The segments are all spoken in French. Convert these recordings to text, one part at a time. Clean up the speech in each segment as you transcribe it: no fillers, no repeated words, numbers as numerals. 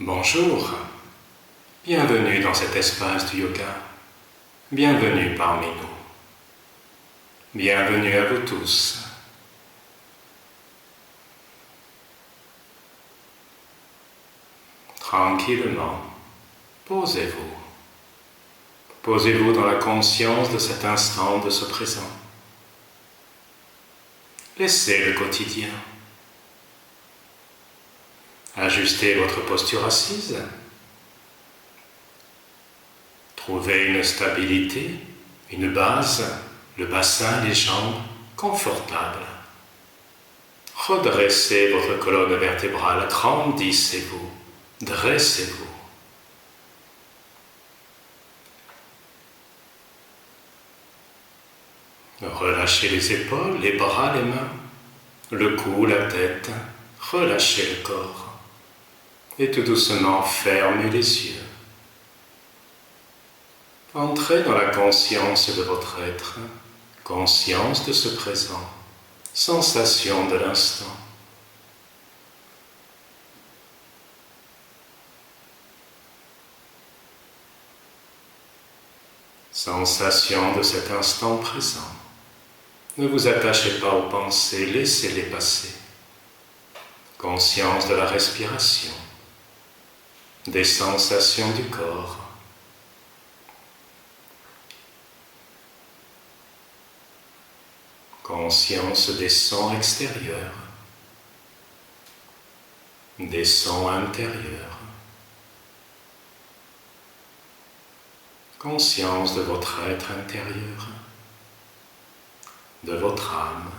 Bonjour, bienvenue dans cet espace du yoga, bienvenue parmi nous, bienvenue à vous tous. Tranquillement, posez-vous. Posez-vous dans la conscience de cet instant, de ce présent. Laissez le quotidien. Ajustez votre posture assise. Trouvez une stabilité, une base, le bassin, les jambes confortables. Redressez votre colonne vertébrale, agrandissez-vous, dressez-vous. Relâchez les épaules, les bras, les mains, le cou, la tête, relâchez le corps. Et tout doucement, fermez les yeux. Entrez dans la conscience de votre être, conscience de ce présent, sensation de l'instant. Sensation de cet instant présent. Ne vous attachez pas aux pensées, laissez-les passer. Conscience de la respiration, des sensations du corps. Conscience des sons extérieurs, des sons intérieurs. Conscience de votre être intérieur, de votre âme,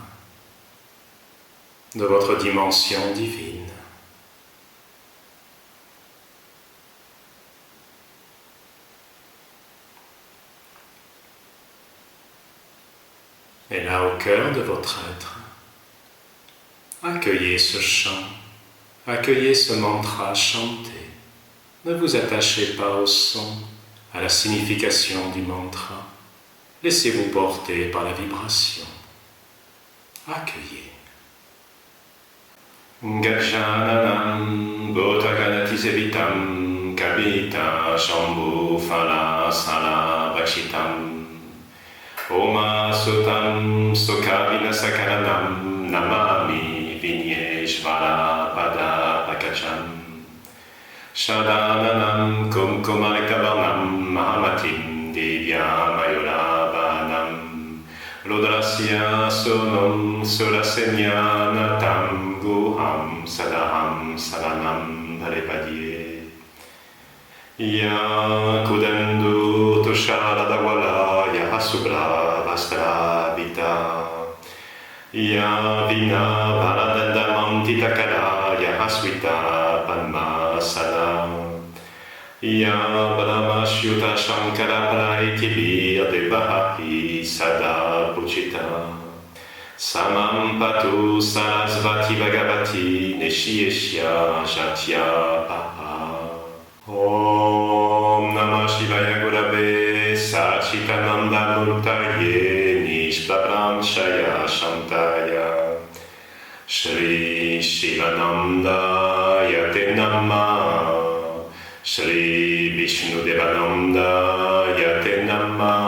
de votre dimension divine. Et là, au cœur de votre être, accueillez ce chant, accueillez ce mantra chanté. Ne vous attachez pas au son, à la signification du mantra. Laissez-vous porter par la vibration. Accueillez. Gajananam Bhotaganati Sevitam Kabita Shambhu Phala Sala Vakshitam Oma Sutam Sukhavina Sakaranam Namami Vinyeshvara Pada Pakacham Shadananam Kumkumarikavarnam Mahamatim Divya Mayuravanam Ludrasya Sunam Surasenyanatam Guham Sadaham Saranam Bharipadye Ya Kudendu Tusharadawala Ya Subra Vastra Vita Ya Vina Varadandamam Titakara Ya Hasvita Padma Salam Ya Brahmashyuta Shankara Praitibir Devahi Sada Puchita Samam Patu Sarasvati Bhagavati Neshiyeshya Jatya Paha Om Namah Shivaya Gurave Sachitananda Murtaye Nishprabhamshaya Shantaya Shri Shivanandaya Te Namah Shri Vishnu Devananda Te Namah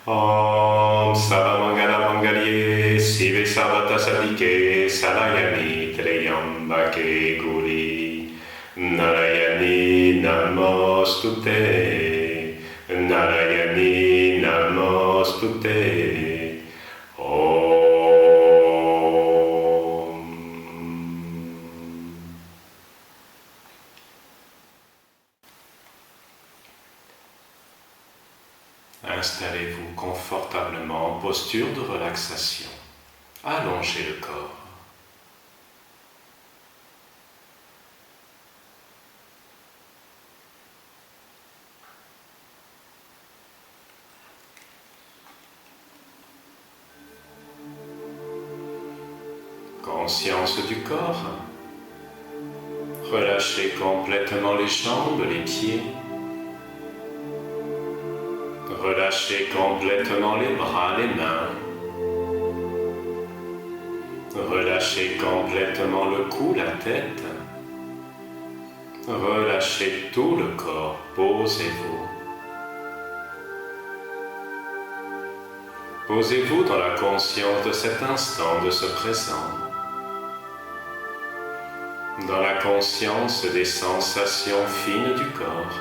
Om Sarvamangala Mangalye Sive Sarvata Sadike Salayani Treyambake Guri Narayani Namostute Narayani Namostute Installez-vous confortablement en posture de relaxation. Allongez le corps. Conscience du corps. Relâchez complètement les jambes, les pieds. Relâchez complètement les bras, les mains. Relâchez complètement le cou, la tête. Relâchez tout le corps, posez-vous. Posez-vous dans la conscience de cet instant, de ce présent. Dans la conscience des sensations fines du corps.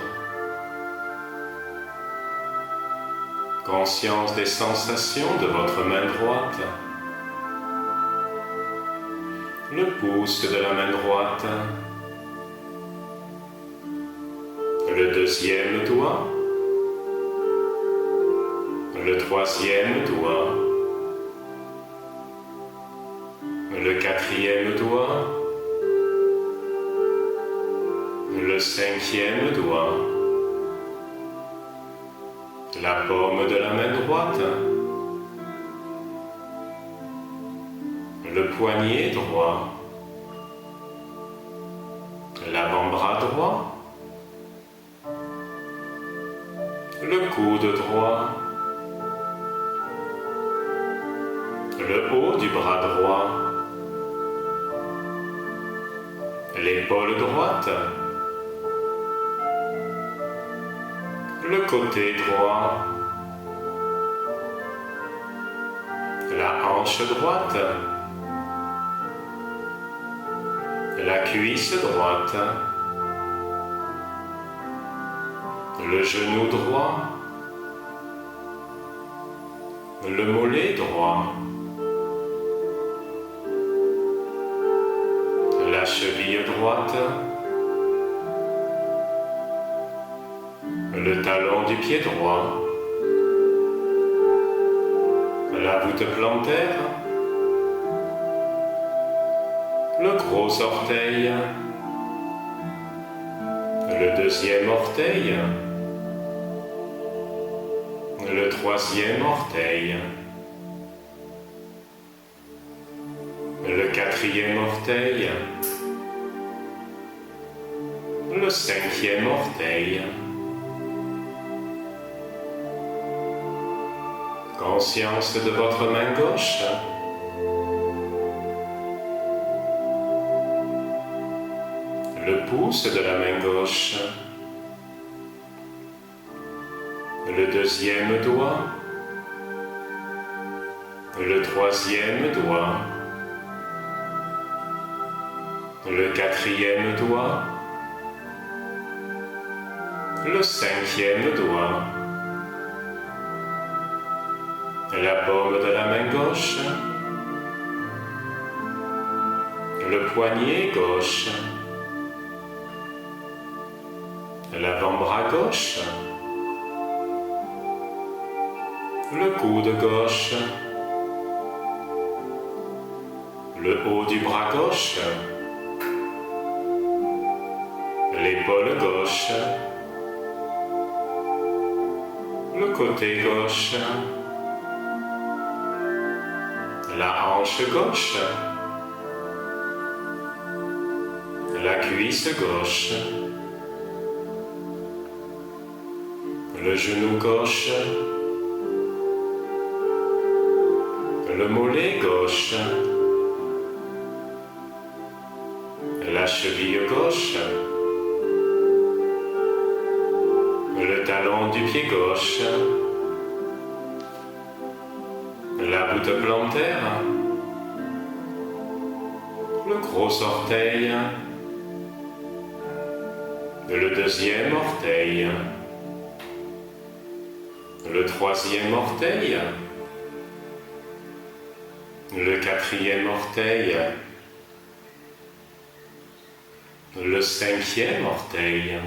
Conscience des sensations de votre main droite. Le pouce de la main droite. Le deuxième doigt. Le troisième doigt. Le quatrième doigt. Le cinquième doigt. La paume de la main droite. Le poignet droit. L'avant-bras droit. Le coude droit. Le haut du bras droit. L'épaule droite. Le côté droit. La hanche droite. La cuisse droite. Le genou droit. Le mollet droit. La cheville droite. Le talon du pied droit. La voûte plantaire. Le gros orteil. Le deuxième orteil. Le troisième orteil. Le quatrième orteil. Le cinquième orteil. Conscience de votre main gauche. Le pouce de la main gauche. Le deuxième doigt. Le troisième doigt. Le quatrième doigt. Le cinquième doigt. La paume de la main gauche. Le poignet gauche. L'avant-bras gauche. Le coude gauche. Le haut du bras gauche. L'épaule gauche. Le côté gauche. La hanche gauche. La cuisse gauche. Le genou gauche. Le mollet gauche. La cheville gauche. Le talon du pied gauche. La voûte plantaire. Le gros orteil. Le deuxième orteil. Le troisième orteil. Le quatrième orteil. Le cinquième orteil.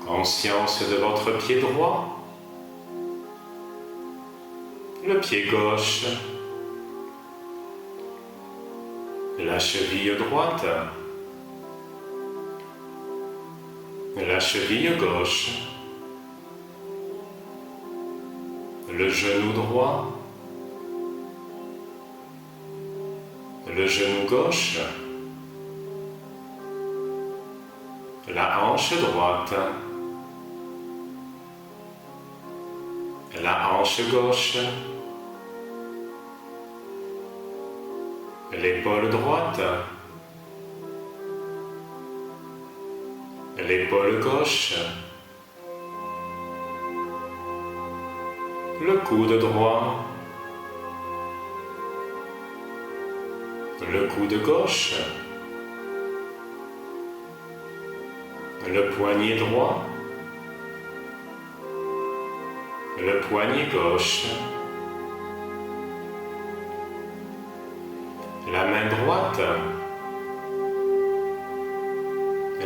Conscience de votre pied droit. Le pied gauche. La cheville droite. La cheville gauche. Le genou droit. Le genou gauche. La hanche droite. La hanche gauche. l'épaule droite, l'épaule gauche, le coude droit, le coude gauche, le poignet droit, le poignet gauche, la main droite,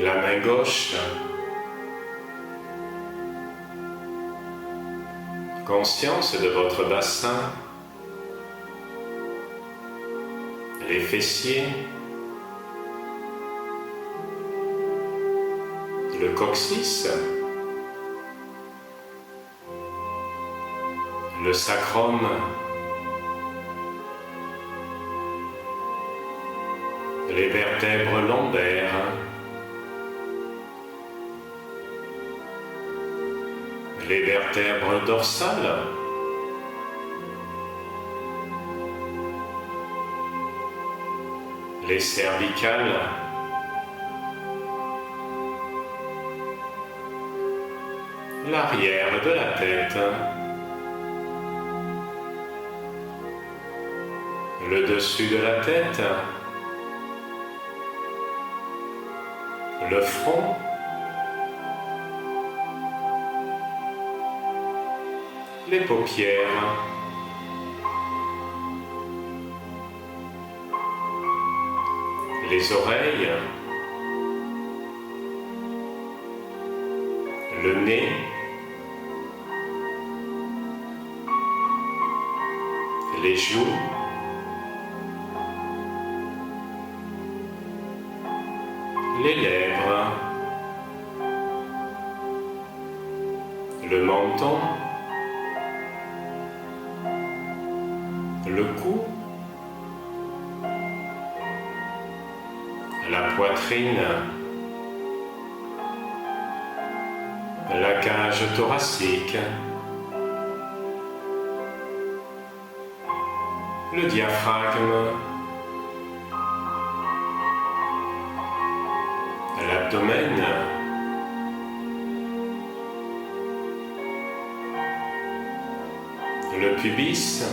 la main gauche. Conscience de votre bassin, les fessiers, le coccyx, le sacrum, les vertèbres lombaires, les vertèbres dorsales, les cervicales, l'arrière de la tête, le dessus de la tête, le front, les paupières, les oreilles, le nez, les joues, les lèvres, le menton, le cou, la poitrine, la cage thoracique, le diaphragme, l'abdomen, le pubis,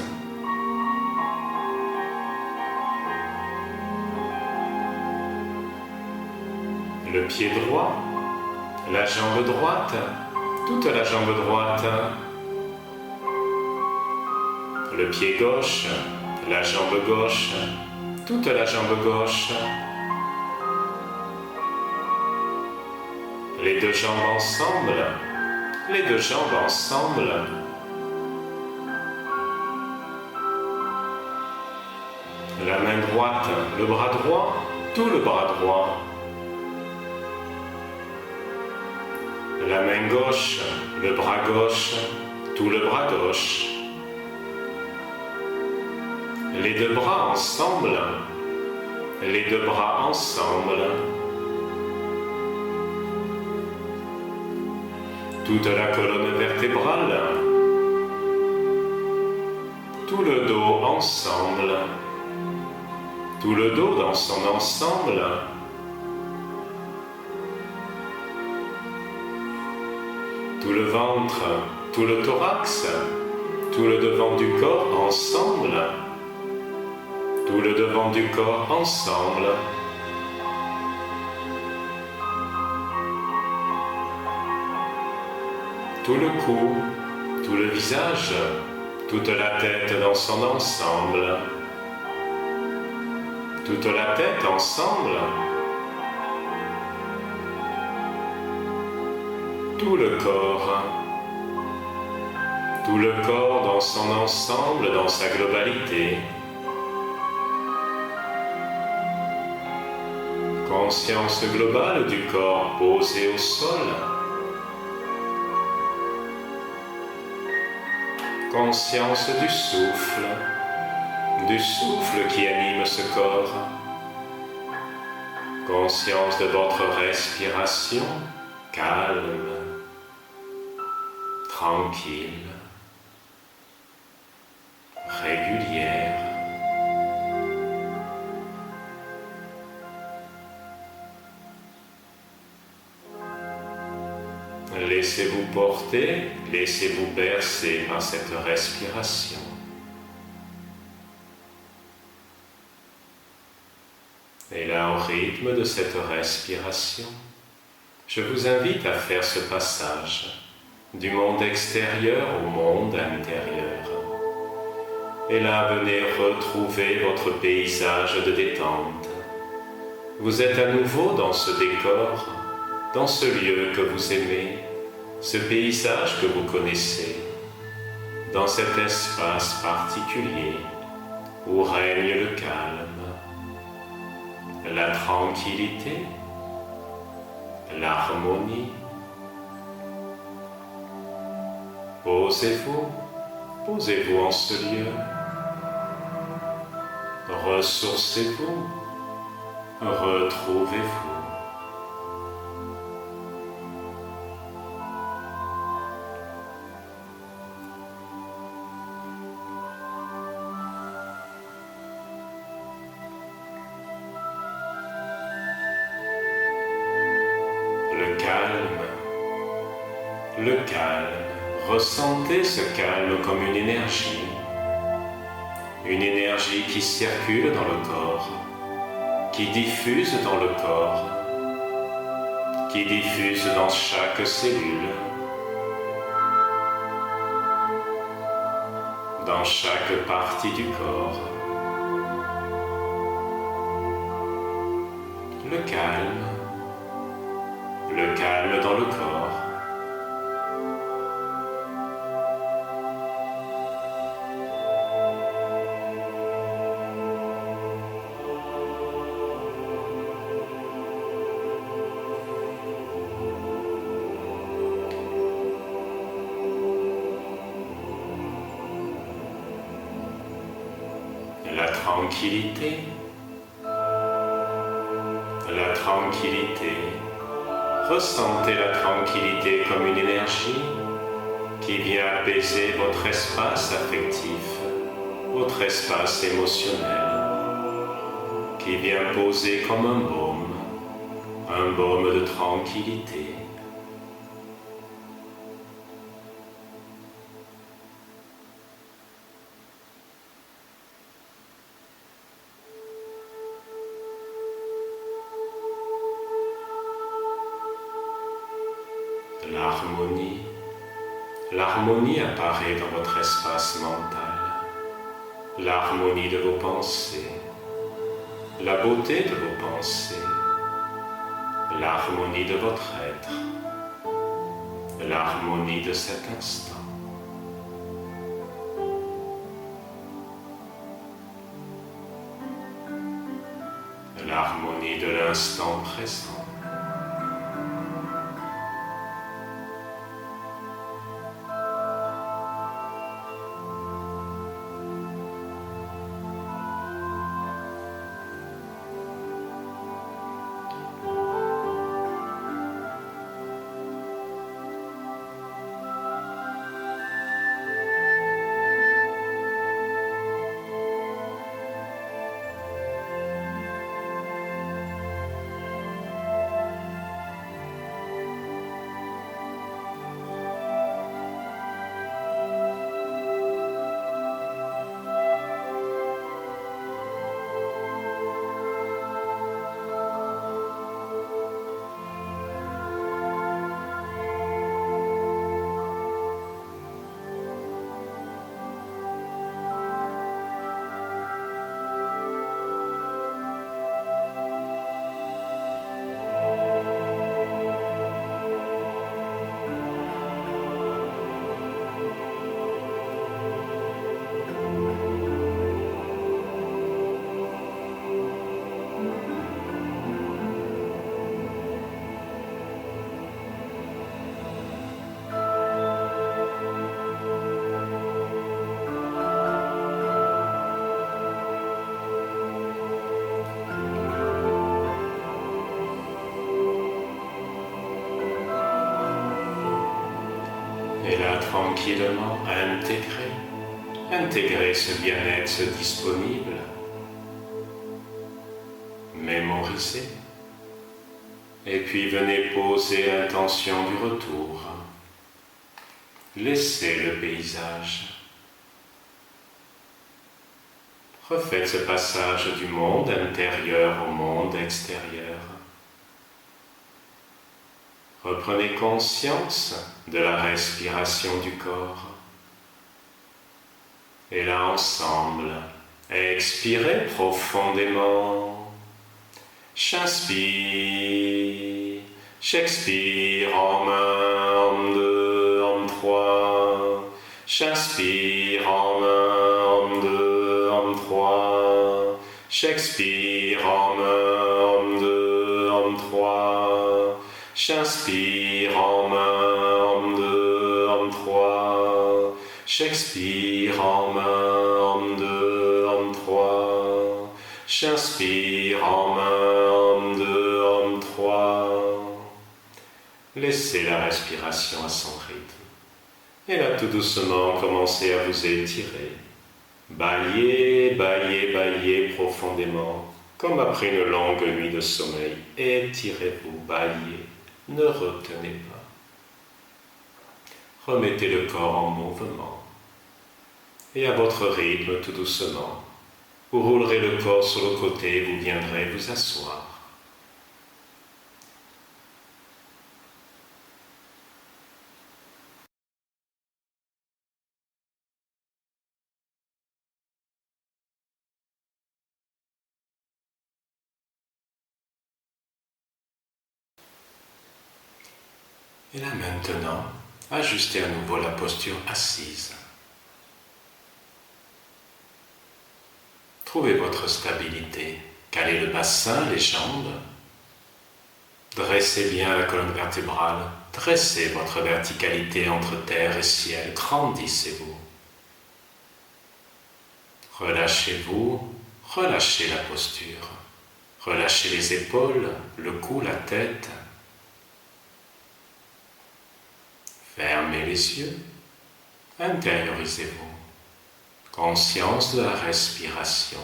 le pied droit, la jambe droite, toute la jambe droite, le pied gauche, la jambe gauche, toute la jambe gauche, les deux jambes ensemble, les deux jambes ensemble, la main droite, le bras droit, tout le bras droit, la main gauche, le bras gauche, tout le bras gauche, les deux bras ensemble, les deux bras ensemble, toute la colonne vertébrale, tout le dos ensemble, tout le dos dans son ensemble, tout le ventre, tout le thorax, tout le devant du corps ensemble, tout le devant du corps ensemble, tout le cou, tout le visage, toute la tête dans son ensemble, toute la tête ensemble, tout le corps dans son ensemble, dans sa globalité. Conscience globale du corps posé au sol. Conscience du souffle qui anime ce corps. Conscience de votre respiration calme, tranquille, régulière. Laissez-vous porter, laissez-vous bercer par cette respiration. Et là, au rythme de cette respiration, je vous invite à faire ce passage du monde extérieur au monde intérieur. Et là, venez retrouver votre paysage de détente. Vous êtes à nouveau dans ce décor, dans ce lieu que vous aimez, ce paysage que vous connaissez, dans cet espace particulier où règne le calme, la tranquillité, l'harmonie. Posez-vous en ce lieu. Ressourcez-vous, retrouvez-vous. Le calme, ressentez ce calme comme une énergie qui circule dans le corps, qui diffuse dans le corps, qui diffuse dans chaque cellule, dans chaque partie du corps. Le calme dans le corps. La tranquillité. Ressentez la tranquillité comme une énergie qui vient apaiser votre espace affectif, votre espace émotionnel, qui vient poser comme un baume de tranquillité. L'harmonie apparaît dans votre espace mental, l'harmonie de vos pensées, la beauté de vos pensées, l'harmonie de votre être, l'harmonie de cet instant. L'harmonie de l'instant présent. Et là, tranquillement, intégrer ce bien-être disponible, mémoriser, et puis venez poser l'intention du retour. Laissez le paysage. Refaites ce passage du monde intérieur au monde extérieur. Reprenez conscience de la respiration du corps. Et là ensemble, expirez profondément. J'inspire, j'expire en 1, en 2, en 3. J'inspire en 1, en 2, en 3. J'expire en 1, en 2, en 3. J'inspire en 1, en 2, en 3. J'expire en 1, en 2, en 3. J'inspire en 1, en 2, en 3. Laissez la respiration à son rythme. Et là, tout doucement, commencez à vous étirer. Baillez, baillez, baillez profondément, comme après une longue nuit de sommeil. Étirez-vous, baillez, ne retenez pas. Remettez le corps en mouvement. Et à votre rythme, tout doucement, vous roulerez le corps sur le côté et vous viendrez vous asseoir. Et là maintenant, ajustez à nouveau la posture assise. Trouvez votre stabilité. Calez le bassin, les jambes. Dressez bien la colonne vertébrale. Dressez votre verticalité entre terre et ciel. Grandissez-vous. Relâchez-vous. Relâchez la posture. Relâchez les épaules, le cou, la tête. Fermez les yeux. Intériorisez-vous. Conscience de la respiration.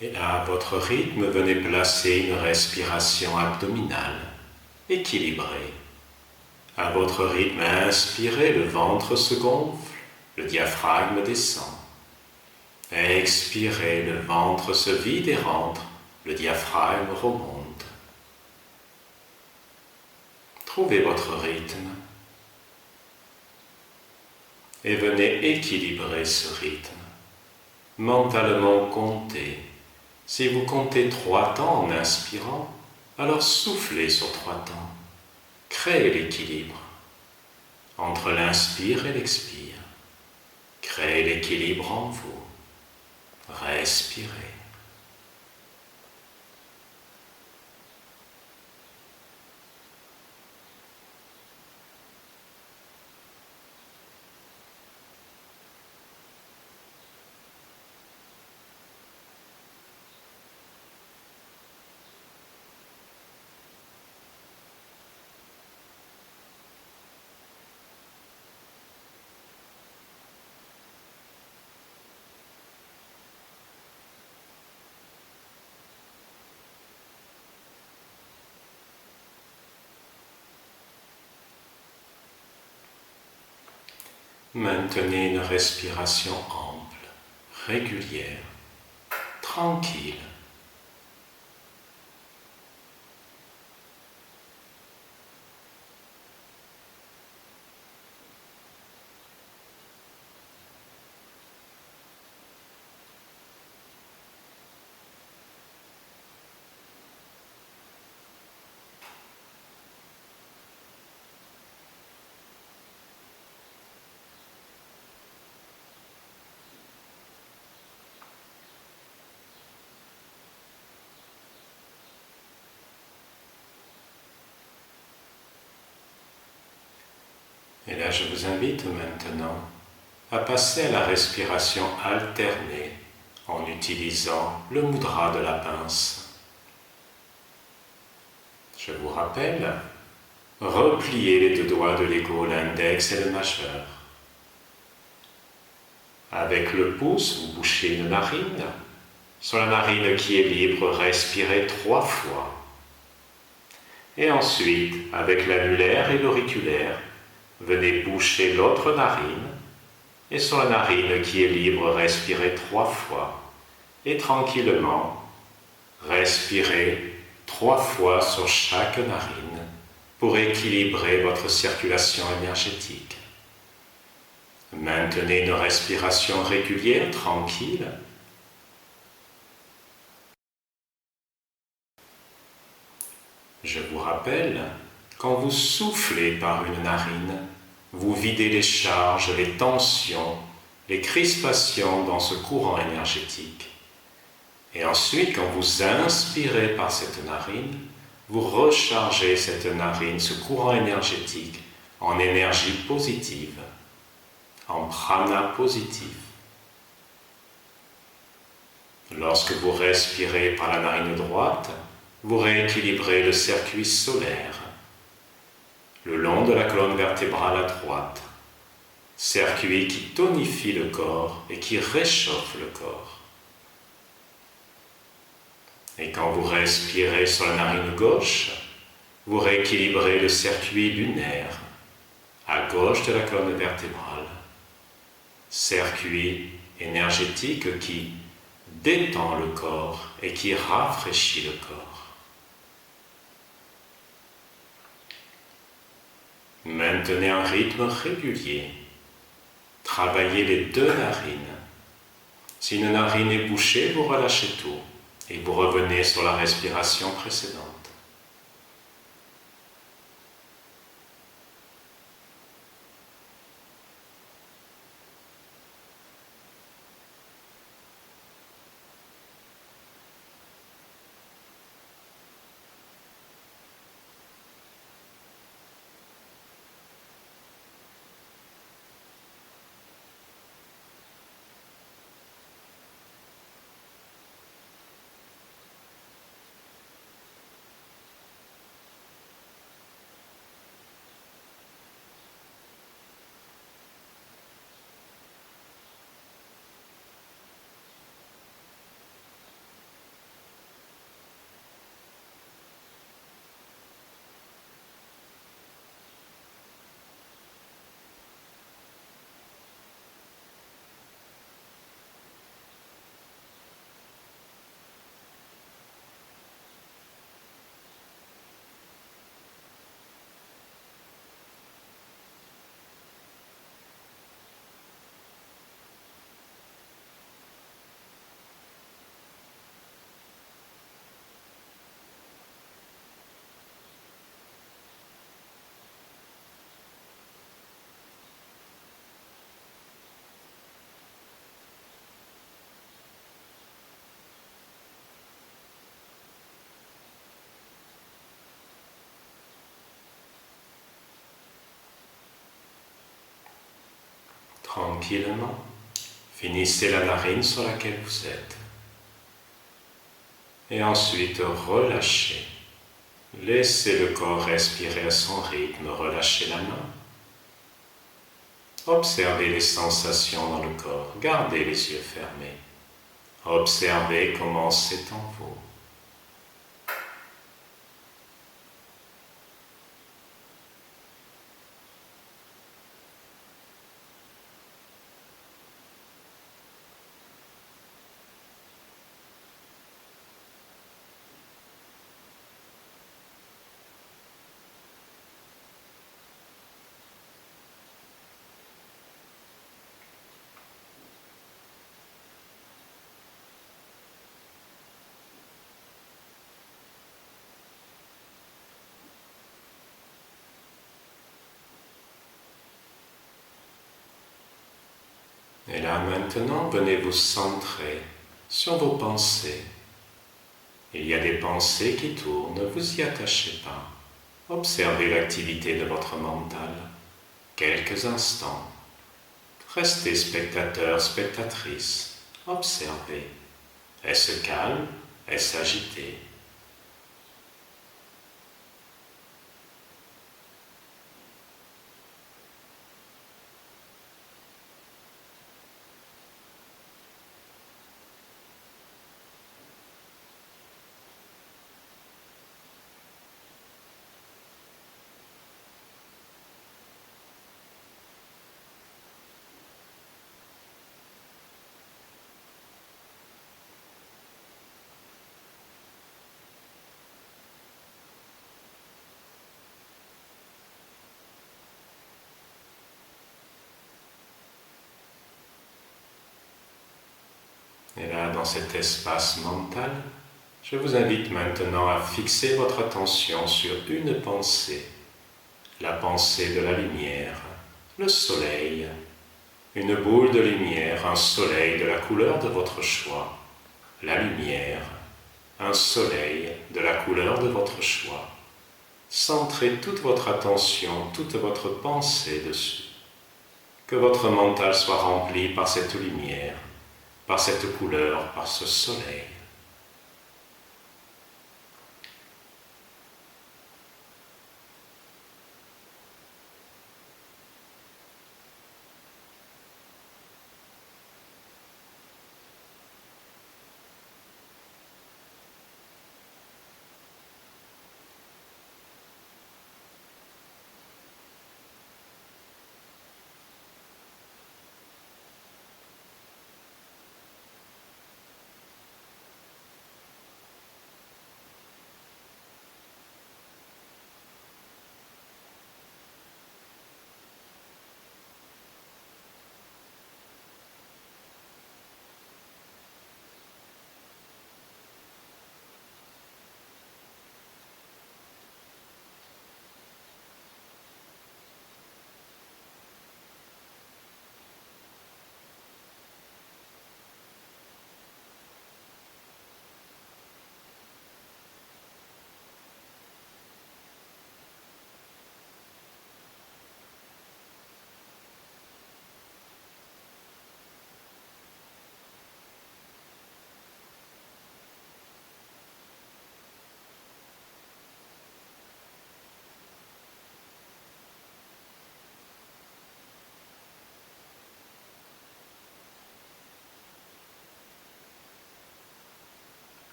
Et là, à votre rythme, venez placer une respiration abdominale, équilibrée. À votre rythme, inspirez, le ventre se gonfle, le diaphragme descend. Expirez, le ventre se vide et rentre, le diaphragme remonte. Trouvez votre rythme et venez équilibrer ce rythme. Mentalement comptez. Si vous comptez 3 temps en inspirant, alors soufflez sur 3 temps. Créez l'équilibre entre l'inspire et l'expire. Créez l'équilibre en vous. Respirez. Maintenez une respiration ample, régulière, tranquille. Et là, je vous invite maintenant à passer à la respiration alternée en utilisant le mudra de la pince. Je vous rappelle, repliez les 2 doigts de l'ego, l'index et le majeur. Avec le pouce, vous bouchez une narine. Sur la narine qui est libre, respirez 3 fois. Et ensuite, avec l'annulaire et l'auriculaire, venez boucher l'autre narine. Et sur la narine qui est libre, respirez 3 fois. Et tranquillement, respirez 3 fois sur chaque narine pour équilibrer votre circulation énergétique. Maintenez une respiration régulière, tranquille. Je vous rappelle, quand vous soufflez par une narine, vous videz les charges, les tensions, les crispations dans ce courant énergétique. Et ensuite, quand vous inspirez par cette narine, vous rechargez cette narine, ce courant énergétique, en énergie positive, en prana positif. Lorsque vous respirez par la narine droite, vous rééquilibrez le circuit solaire, le long de la colonne vertébrale à droite, circuit qui tonifie le corps et qui réchauffe le corps. Et quand vous respirez sur la narine gauche, vous rééquilibrez le circuit lunaire, à gauche de la colonne vertébrale, circuit énergétique qui détend le corps et qui rafraîchit le corps. Maintenez un rythme régulier. Travaillez les 2 narines. Si une narine est bouchée, vous relâchez tout et vous revenez sur la respiration précédente. Tranquillement, finissez la narine sur laquelle vous êtes. Et ensuite, relâchez. Laissez le corps respirer à son rythme, relâchez la main. Observez les sensations dans le corps, gardez les yeux fermés. Observez comment c'est en vous. Et là maintenant, venez vous centrer sur vos pensées. Il y a des pensées qui tournent, ne vous y attachez pas. Observez l'activité de votre mental quelques instants. Restez spectateur, spectatrice. Observez. Est-ce calme? Est-ce agité? Et là, dans cet espace mental, je vous invite maintenant à fixer votre attention sur une pensée, la pensée de la lumière, le soleil, une boule de lumière, un soleil de la couleur de votre choix, la lumière, un soleil de la couleur de votre choix. Centrez toute votre attention, toute votre pensée dessus. Que votre mental soit rempli par cette lumière, par cette couleur, par ce soleil.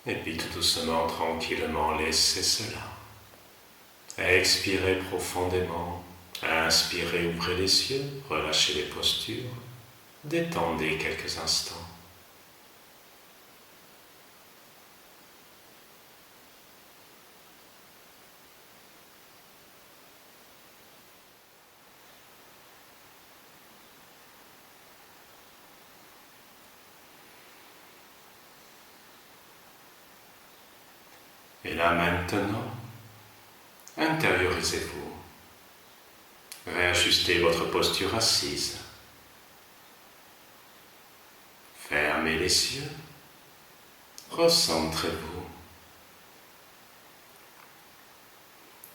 Et puis tout doucement, tranquillement, laissez cela. Expirez profondément. Inspirez, ouvrez les yeux, relâchez les postures. Détendez quelques instants. Et là maintenant, intériorisez-vous. Réajustez votre posture assise. Fermez les yeux. Recentrez-vous.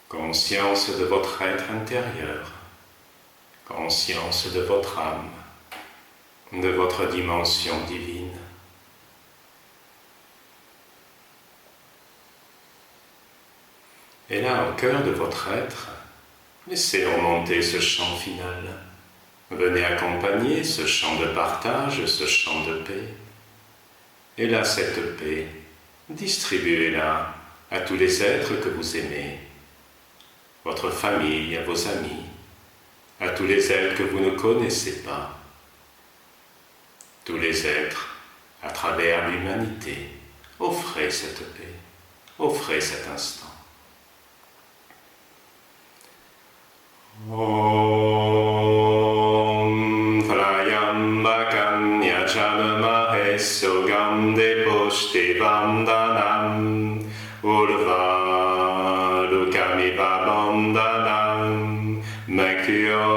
Conscience de votre être intérieur. Conscience de votre âme, de votre dimension divine. Et là, au cœur de votre être, laissez remonter ce chant final. Venez accompagner ce chant de partage, ce chant de paix. Et là, cette paix, distribuez-la à tous les êtres que vous aimez, votre famille, à vos amis, à tous les êtres que vous ne connaissez pas, tous les êtres à travers l'humanité. Offrez cette paix, offrez cet instant. Om Trayambakam Yajamahe Sogam Deposhte Vandanam Urvalukamiva Vandanam Makyo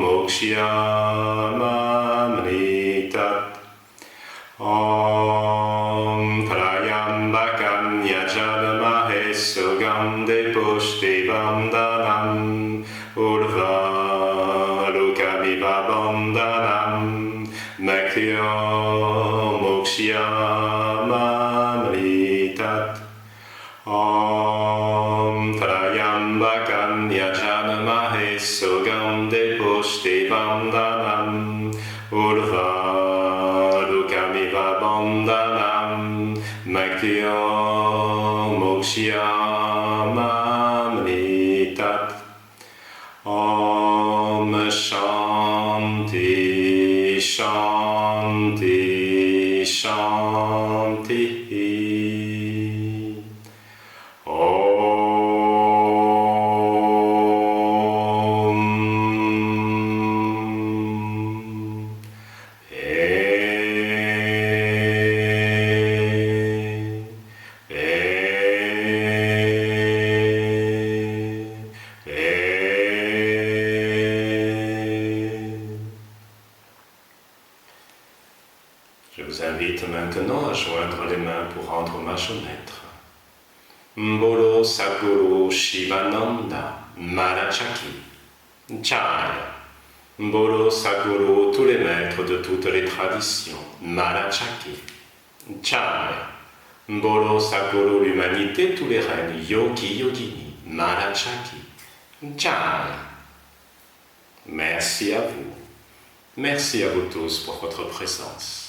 Mokshyamamritat. Om Trayambakam Yajamahe Sogam Deposhte Vandanam Urvalukamiva Vandanam Makyo Mokshyamamritat. Om Trayambakam Yajamahe Sogam Deposhte Vandanam Urvalukamiva Vandanam Makyo Mokshyamamritat. Om Shanti Shanti Shanti. Om. vous invite maintenant à joindre les mains pour rendre hommage au maître. Bolo Sadhguru Shivananda Maharaji Jaya. Bolo Sadhguru, tous les maîtres de toutes les traditions, Maharaji Jaya. Bolo Sadhguru, l'humanité, tous les règnes, Yogi Yogini, Maharaji Jaya. Merci à vous. Merci à vous tous pour votre présence.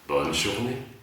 Bonne journée.